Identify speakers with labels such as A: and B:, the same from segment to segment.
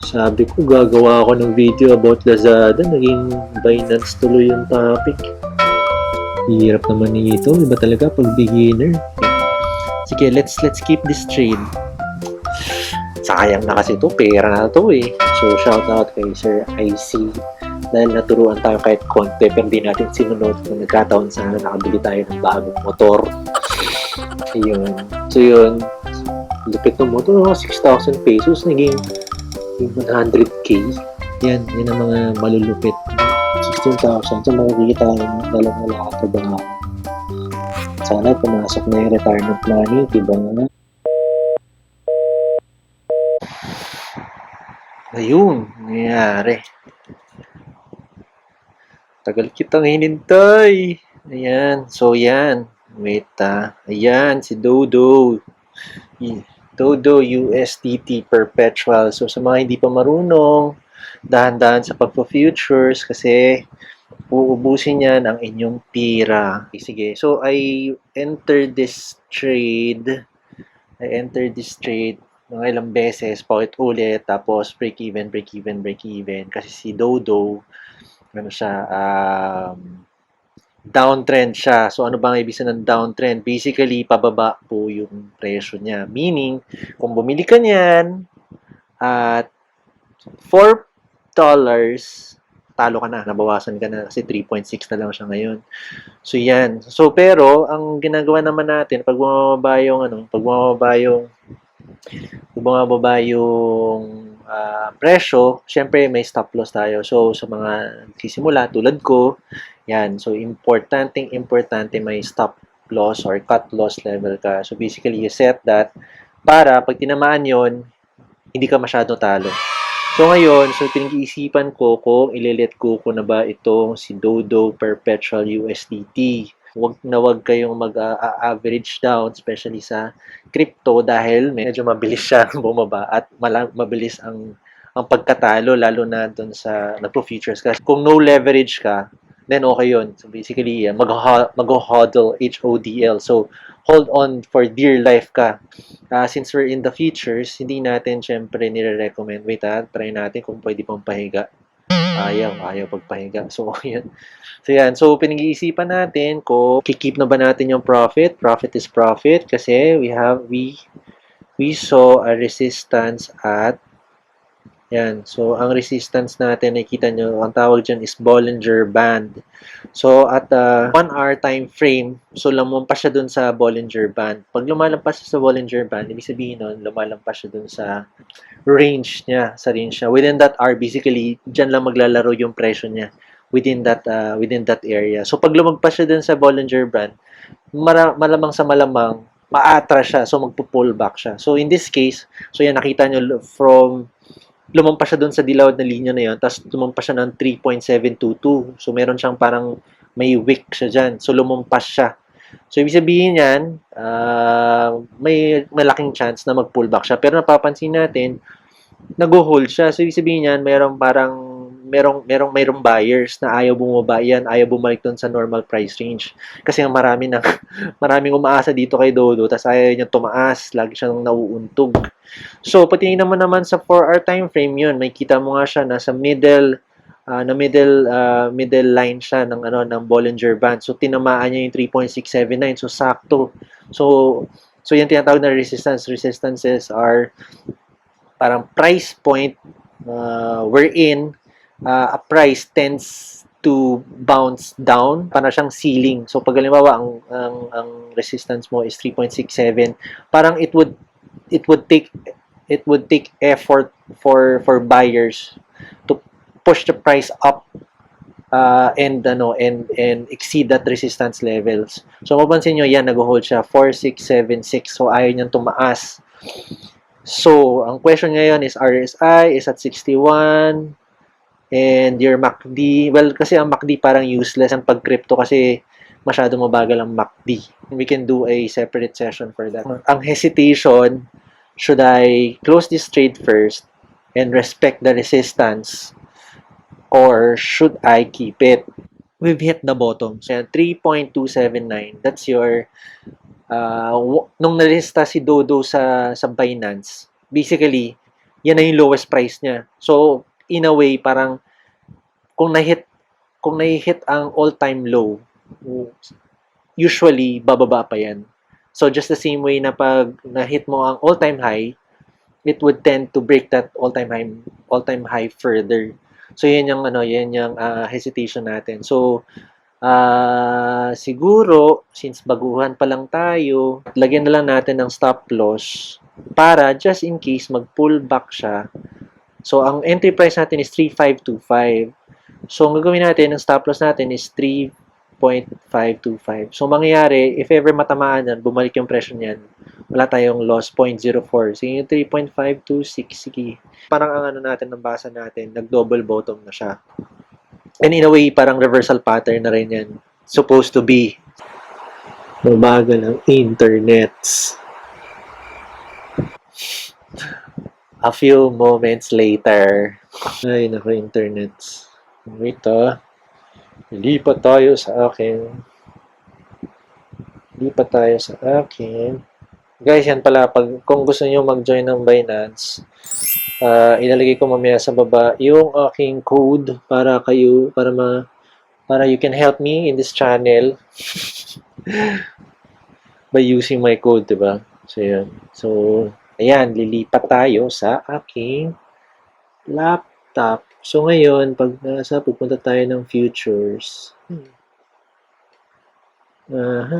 A: Sabi ko, gagawa ako ng video about Lazada. Naging Binance tuloy yung topic. Hirap naman nito. Iba talaga pag beginner. Sige, let's keep this trade. Sayang na kasi to, pera na to eh. So, shout out kay Sir IC. Dahil naturuan tayo kahit konti, pero di natin sinunod kung nagkataon sana nakabili tayo ng bagong motor. Ayun. So, yun. Lupit ng motor, 6,000 pesos. Naging 100k. Yan ang mga malulupit. 16,000. So, makikita tayo dalang wala ka ba. Sana pumasok na yung retirement money, diba nga? Ayun, nangyari. Tagal kitang hinintay. Ayan, so yan. Wait ayan, si Dodo. Dodo USDT Perpetual. So sa mga hindi pa marunong, dahan-dahan sa pagpo-futures kasi uubusin yan ang inyong pira. Okay, sige, so I entered this trade. Mga ilang beses, paulit-ulit, tapos break even. Kasi si Dodo, ano siya, downtrend siya. So, ano bang ibig sabihin ng downtrend? Basically, pababa po yung presyo niya. Meaning, kung bumili ka niyan at $4, talo ka na, nabawasan ka na kasi 3.6 na lang siya ngayon. So, yan. So, pero, ang ginagawa naman natin, pag bumababa yung presyo, syempre may stop loss tayo. So, sa mga sisimula, tulad ko, yan. So, importante may stop loss or cut loss level ka. So, basically, you set that para pag tinamaan yon hindi ka masyado talo. So, ngayon, pinag-iisipan ko kung ililet ko na ba itong si Dodo Perpetual USDT. Wag kayong mag-average down, especially sa crypto dahil medyo mabilis siya bumaba at mabilis ang pagkatalo lalo na doon sa nagpo-futures ka. Kung no leverage ka, then okay yun. So basically, mag-hodl, HODL. So hold on for dear life ka. Since we're in the futures, hindi natin syempre nire-recommend. Wait try natin kung pwede pang pahiga. Ayaw pagpahiga. So, yan. So, pinag-iisipan natin kung kikip na ba natin yung profit. Profit is profit kasi we saw a resistance at yan. So, ang resistance natin, nakikita nyo, ang tawag dyan is Bollinger Band. So, at 1 hour time frame, so lumampas siya dun sa Bollinger Band. Pag lumalampas siya sa Bollinger Band, ibig sabihin nun, lumalampas siya dun sa range niya. Within that hour, basically, dyan lang maglalaro yung presyo niya within that area. So, pag lumagpas siya dun sa Bollinger Band, malamang sa malamang, maatras siya. So, magpo-pull back siya. So, in this case, so yan, nakita nyo from lumampas siya doon sa dilaw na linya na yun, tapos lumampas siya ng 3.722. So, meron siyang parang may wick siya dyan. So, lumampas siya. So, ibig sabihin yan, may malaking chance na mag-pullback siya. Pero napapansin natin, nag-hold siya. So, ibig sabihin yan, merong buyers na ayaw bumaba yan, ayaw bumalik doon sa normal price range. Kasi maraming umaasa dito kay Dodo, tapos ayaw niya tumaas, lagi siyang nauuntog. So, patingin naman sa 4-hour time frame yun, may kita mo nga siya, nasa middle line siya ng Bollinger Band. So, tinamaan niya yung 3.679. So, sakto. So yung tinatawag na resistance. Resistances are parang price point wherein a price tends to bounce down, para siyang ceiling. So pag halimbawa ang resistance mo is 3.67, parang it would take effort for buyers to push the price up and exceed that resistance levels. So mapansin nyo, yan, nag-hold siya 4676. So ayaw niyang tumaas. So ang question ngayon is RSI is at 61. And your MACD, well, kasi ang MACD parang useless ang pag-crypto kasi masyado mabagal ang MACD. We can do a separate session for that. Ang hesitation, should I close this trade first and respect the resistance, or should I keep it? We've hit the bottom. So, 3.279. That's your, nung nalista si Dodo sa Binance, basically, yan na yung lowest price niya. So, in a way, parang kung na-hit ang all-time low, usually, bababa pa yan. So, just the same way na pag na-hit mo ang all-time high, it would tend to break that all-time high further. So, yan yung hesitation natin. So, siguro, since baguhan pa lang tayo, lagyan na lang natin ng stop loss para just in case mag-pull back siya. So, ang entry price natin is 3,525. So, ang gagawin natin, ang stop loss natin is 3.525. So, mangyayari, if ever matamaan yan, bumalik yung presyo niyan, wala tayong loss, 0.04. So, yung 3.526, sige. Parang ang natin, ang basa natin, nag-double bottom na siya. And in a way, parang reversal pattern na rin yan. Supposed to be. Mabagal ang internets. A few moments later. Ay, naku, internets. Wait lipat tayo sa akin. Guys, yan pala, kung gusto niyo mag-join ng Binance, ilalagay ko mamaya sa baba yung aking code para you can help me in this channel by using my code, diba? So, yan. So, ayan, lilipat tayo sa aking laptop. So, ngayon, pag pupunta tayo ng futures,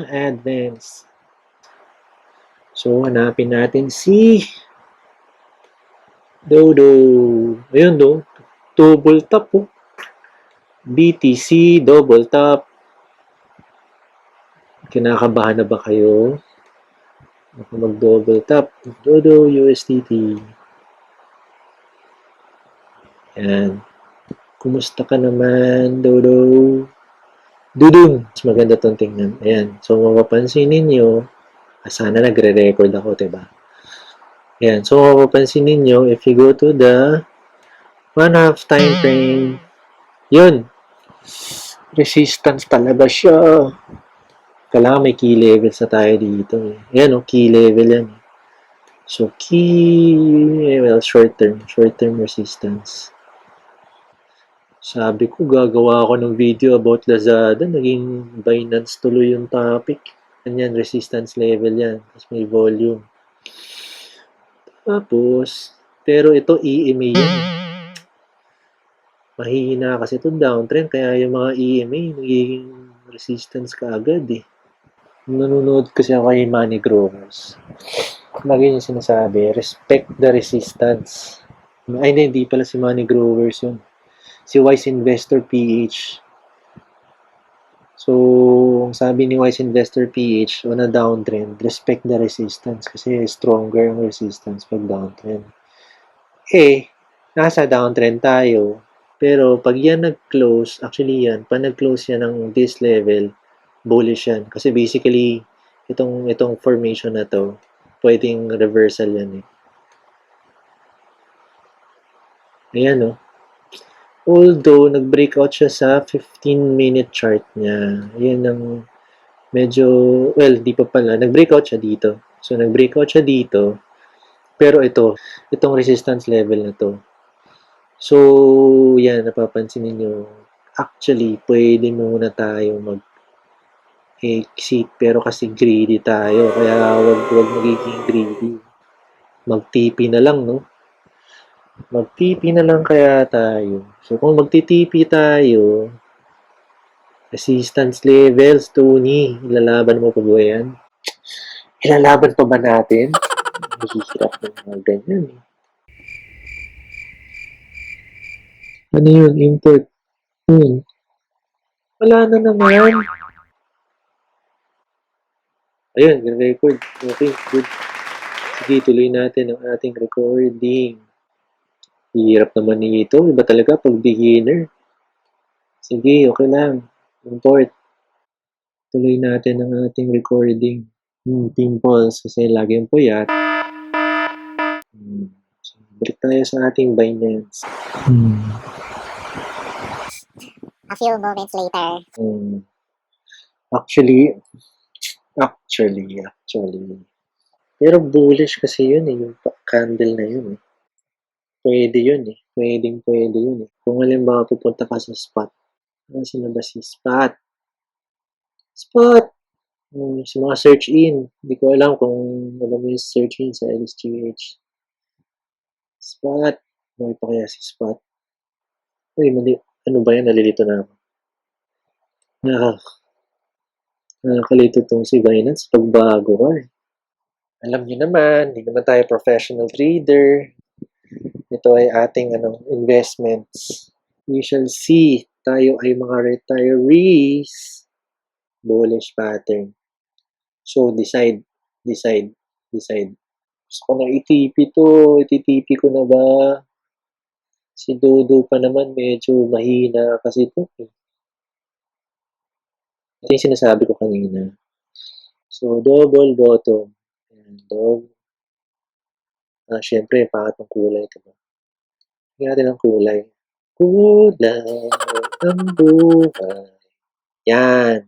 A: advance. So, hanapin natin si Dodo. Ayun, double tap, oh. BTC, double tap. Kinakabahan na ba kayo? Ako mag-double tap. Dodo, USDT. Yan. Kumusta ka naman, Dodo? Dudong! Mas maganda itong tingnan. Ayan. So, mapapansin ninyo, sana nagre-record ako, diba? Ayan. So, mapapansin ninyo, if you go to the 1/2 time frame, yun. Resistance talaga siya. Kailangan may key levels na tayo dito. Ayan, key level yan. So, short term resistance. Sabi ko, gagawa ako ng video about Lazada. Naging Binance tuloy yung topic. Yan, resistance level yan. Tapos may volume. Tapos, pero ito EMA yan. Mahihina kasi itong downtrend. Kaya yung mga EMA, nagiging resistance kaagad eh. Nanonood kasi ako kay Money Growers. Lagi yung sinasabi, respect the resistance. Ay, hindi pala si Money Growers yun. Si Wise Investor PH. So, ang sabi ni Wise Investor PH, on a downtrend, respect the resistance kasi stronger ang resistance pag downtrend. Nasa downtrend tayo. Pero pag yan nag-close, actually yan, pag nag-close yan ng this level, bullish yan. Kasi basically, itong formation na to, pwedeng reversal yan eh. Ayan Although, nag-breakout siya sa 15-minute chart niya. Ayan ang medyo, di pa pala. Nag-breakout siya dito. So, nag-breakout siya dito. Pero itong resistance level na to. So, yan, napapansin niyo actually, pwede muna tayo mag-exit. Pero kasi greedy tayo. Kaya, wag magiging greedy. Mag-TP na lang, no? Mag-TP na lang kaya tayo. So, kung mag-TP tayo, resistance levels, Tony, ilalaban mo pa ba yan? Ilalaban pa ba natin? Mahihirap ng mga ganyan eh. Ano yun? Import. Wala na naman. Ayun, record. Okay, good. Sige, tuloy natin ang ating recording. Hirap naman nito. Iba talaga pag beginner. Sige, okay lang. Import. Tuloy natin ang ating recording. Pimples kasi laging puyat. So, balik tayo sa ating Binance.
B: A few moments later.
A: Actually. Pero bullish kasi yun yung candle na yun Pwede yun eh. Pwede yun eh. Kung halimbawa pupunta ka sa spot. Sino ba si spot? Spot! Sa mga search in. Hindi ko alam kung alam mo yung search in sa LSGH. Spot. Ano pa kaya si spot? Uy, mali. Ano ba yan? Nalilito na ako. Nakakalito tong si Binance pag bago ka eh. Alam niyo naman, hindi naman tayo professional trader. Ito ay ating investments. We shall see. Tayo ay mga retirees. Bullish pattern. So, decide. Gusto ko na itp to. Ititp ko na ba? Si Dodo pa naman medyo mahina kasi ito. Ito yung sinasabi ko kanina. So, double bottom. Ayan, syempre, pangat ng kulay. Ito ba? Hindi natin ang kulay. Kulay ang buhay. Yan.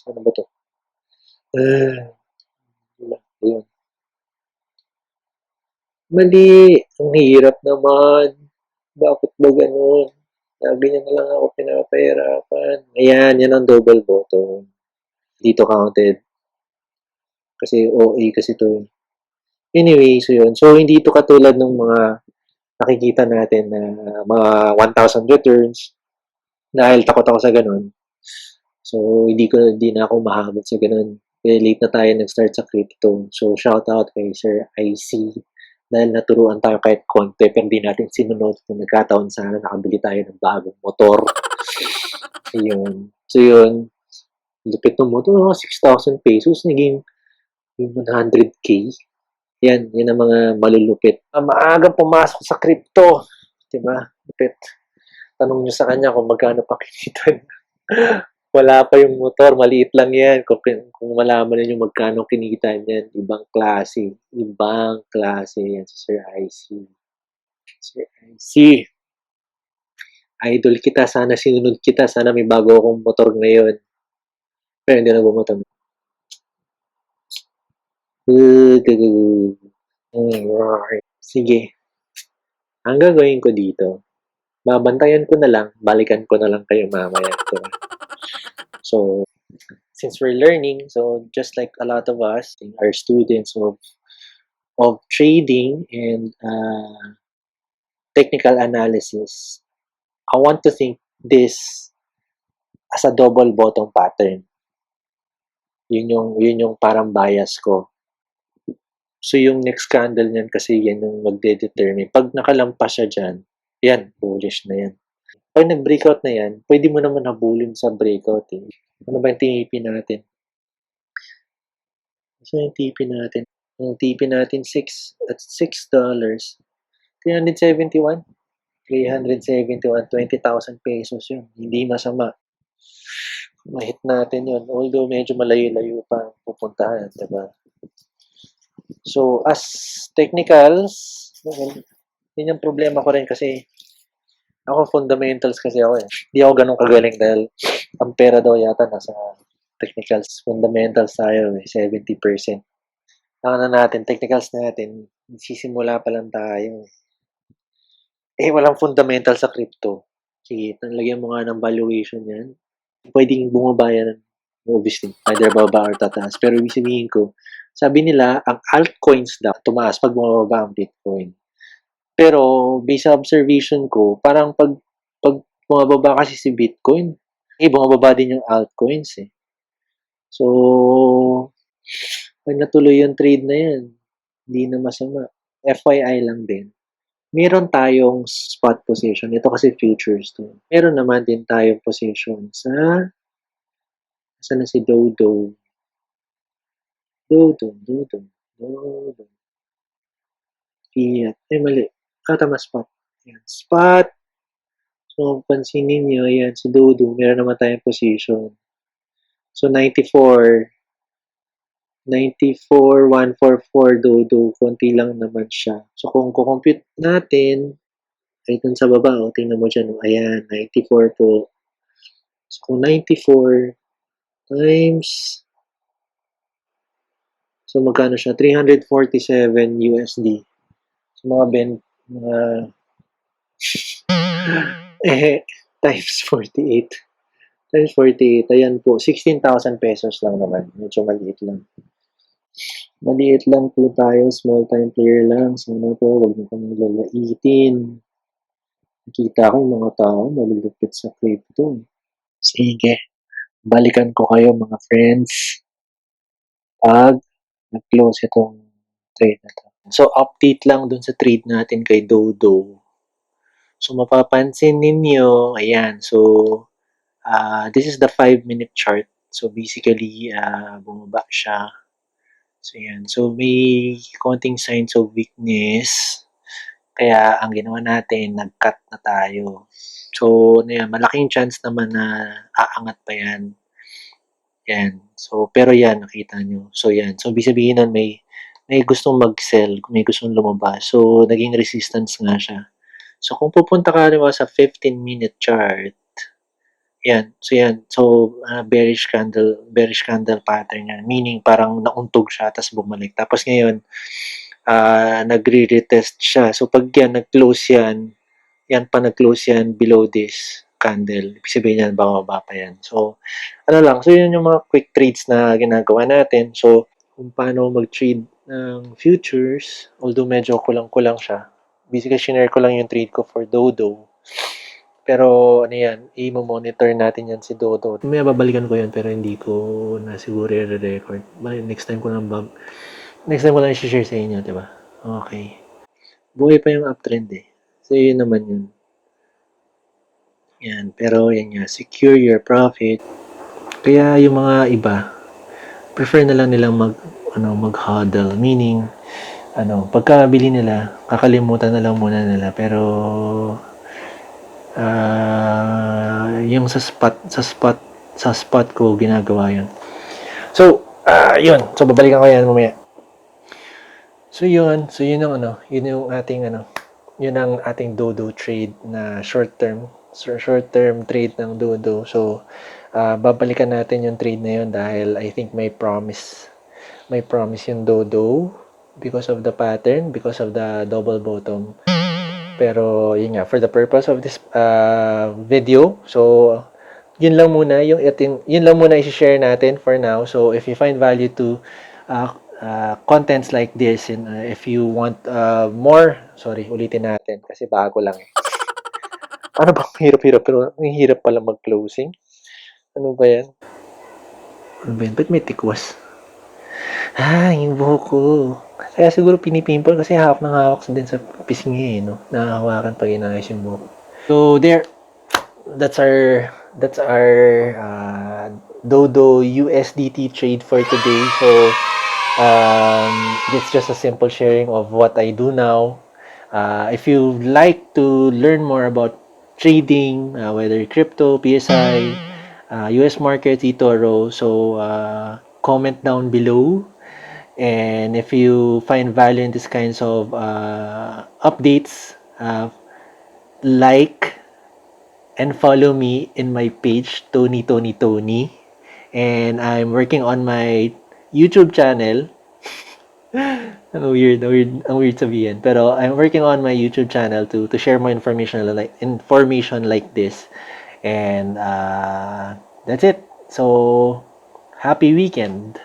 A: Ano ba ito? Ayun. Mali. Ang hirap naman. Bakit ba ganun? Lagi niya na lang ako pinapahirapan. Ayan, yan ang double bottom. Dito counted. Kasi OA kasi to eh. Anyway, so yun. So, hindi ito katulad ng mga nakikita natin na mga 1,000 returns dahil takot ako sa ganun. So, hindi na ako mahabot sa ganun. Kaya late na tayo nag-start sa crypto. So, shout out kay Sir IC dahil naturuan tayo kahit konti pero hindi natin sinunod kung nagkataon sana nakabili tayo ng bagong motor. Ayun. So, yun. Lupit ng motor, 6,000 pesos, naging 100K. Yan ang mga malulupit. Maagang pumasok sa crypto. Diba? Lupit. Tanong nyo sa kanya kung magkano pa kinita. Wala pa yung motor, maliit lang yan. Kung malaman ninyo magkano kinita niyan, ibang klase. Ibang klase yan si Sir IC. Sir IC. Idol kita, sana sinunod kita, sana may bago akong motor ngayon. Pero hindi na bumotor. Sige. Ang gagawin ko dito, babantayan ko na lang, balikan ko na lang kayo mamaya. Diba? So, since we're learning, so just like a lot of us, are students of trading and technical analysis, I want to think this as a double bottom pattern. Yun yung parang bias ko. So, yung next candle niyan kasi yan yung magde-determine. Pag nakalampas siya dyan, yan, bullish na yan. Pag nag-breakout na yan, pwede mo naman habulin sa breakout eh. Ano ba yung TP natin? So, yung TP natin? Yung TP natin, at $6. 371? 371, 20,000 pesos yun. Hindi masama. Ma-hit natin yun. Although medyo malayo-layo pa ang pupuntahan, diba? So, as technicals, yun yung problema ko rin kasi ako fundamentals kasi ako eh. Hindi ako ganun kagaling dahil ang pera daw yata nasa technicals. Fundamentals tayo eh, 70%. Technicals natin, sisimula pa lang tayo. Walang fundamental sa crypto. Sige, nalagyan mo nga ng valuation yan. Pwedeng bumaba yan, obviously, either baba or tataas. Pero ibig sabihin ko, sabi nila, ang altcoins daw tumaas pag bumaba ang Bitcoin. Pero, based sa observation ko, parang pag bumababa kasi si Bitcoin, bumababa din yung altcoins eh. So, pag natuloy yung trade na yan, hindi na masama. FYI lang din. Meron tayong spot position. Ito kasi futures to. Meron naman din tayong position sa saan na si Dodo. Fiat. Mali. Tama spot. Ayan. Spot. So, pansinin nyo, ayan, si Dodo. Meron naman tayong position. So, 94,144 Dodo. Konti lang naman siya. So, kung kukompute natin, ay dun sa baba, tingnan mo dyan, ayan, 94 po. So, kung 94 times, so magkano siya? 347 USD. So, mga Mga eh, times 48. Times 48, ayan po, 16,000 pesos lang naman. Medyo maliit lang. Maliit lang po tayo, small time player lang. Sana po, huwag niyo kami lalaitin. Nakita ko yung mga tao malulupit sa crypto. Sige, balikan ko kayo mga friends pag nag-close itong trade na to. So, update lang dun sa trade natin kay Dodo. So, mapapansin ninyo, ayan, so, this is the 5-minute chart. So, basically, bumaba siya. So, yan. So, may konting signs of weakness. Kaya, ang ginawa natin, nag-cut na tayo. So, ano yan, malaking chance naman na aangat pa yan. Yan. So, pero yan, nakita nyo. So, yan. So, ibig sabihin nun, may gustong mag-sell, may gustong lumabas. So, naging resistance nga siya. So, kung pupunta ka naman sa 15-minute chart, yan. So, yan. So, bearish candle pattern yan. Meaning, parang nauntog siya, tapos bumalik. Tapos ngayon, nagre-retest siya. So, pag yan, nag-close yan pa nag-close yan below this candle. Ibig sabihin yan, bababa pa yan. So, ano lang. So, yun yung mga quick trades na ginagawa natin. So, kung paano mag-trade ng futures, although medyo kulang-kulang siya. Basically, shinare ko lang yung trade ko for Dodo. Pero, ano yan, i-monitor natin yan si Dodo. May babalikan ko yan, pero hindi ko na siguro i-record. Next time ko lang i-share sa inyo, diba? Okay. Buhay pa yung uptrend eh. So, yun naman yun. Yan, pero yan nga, secure your profit. Kaya yung mga iba, prefer na lang nilang mag-hodl. Meaning, pagkabili nila, kakalimutan na lang muna nila. Pero, yung sa spot ko, ginagawa yun. So, yun. So, babalikan ko yan mamaya. So, yun. So, yun yung ating, yun ang ating Dodo trade na short-term trade ng Dodo. So, babalikan natin yung trade na yun dahil I think may promise yung Dodo because of the pattern, because of the double bottom. Pero yun nga, for the purpose of this video, so yun lang muna i-share natin for now. So if you find value to contents like this, and if you want more, ulitin natin kasi bago lang eh. Ano ba hirap-hirap, pero ang hirap pala mag-closing. Ano ba yan? Ba't may tikwas? Yung buhok ko. Kaya siguro pinipimple kasi hawak din sa pisngi, no? Nahahawakan pag inayos yung buhok. So, that's our Dodo USDT trade for today. So, it's just a simple sharing of what I do now. If you like to learn more about trading, whether crypto, PSI, US market, eToro, so comment down below. And if you find value in these kinds of updates, like and follow me in my page, Tony. And I'm working on my YouTube channel. Ang weird sabihin. Pero I'm working on my YouTube channel to share more information like this. And that's it. So, happy weekend.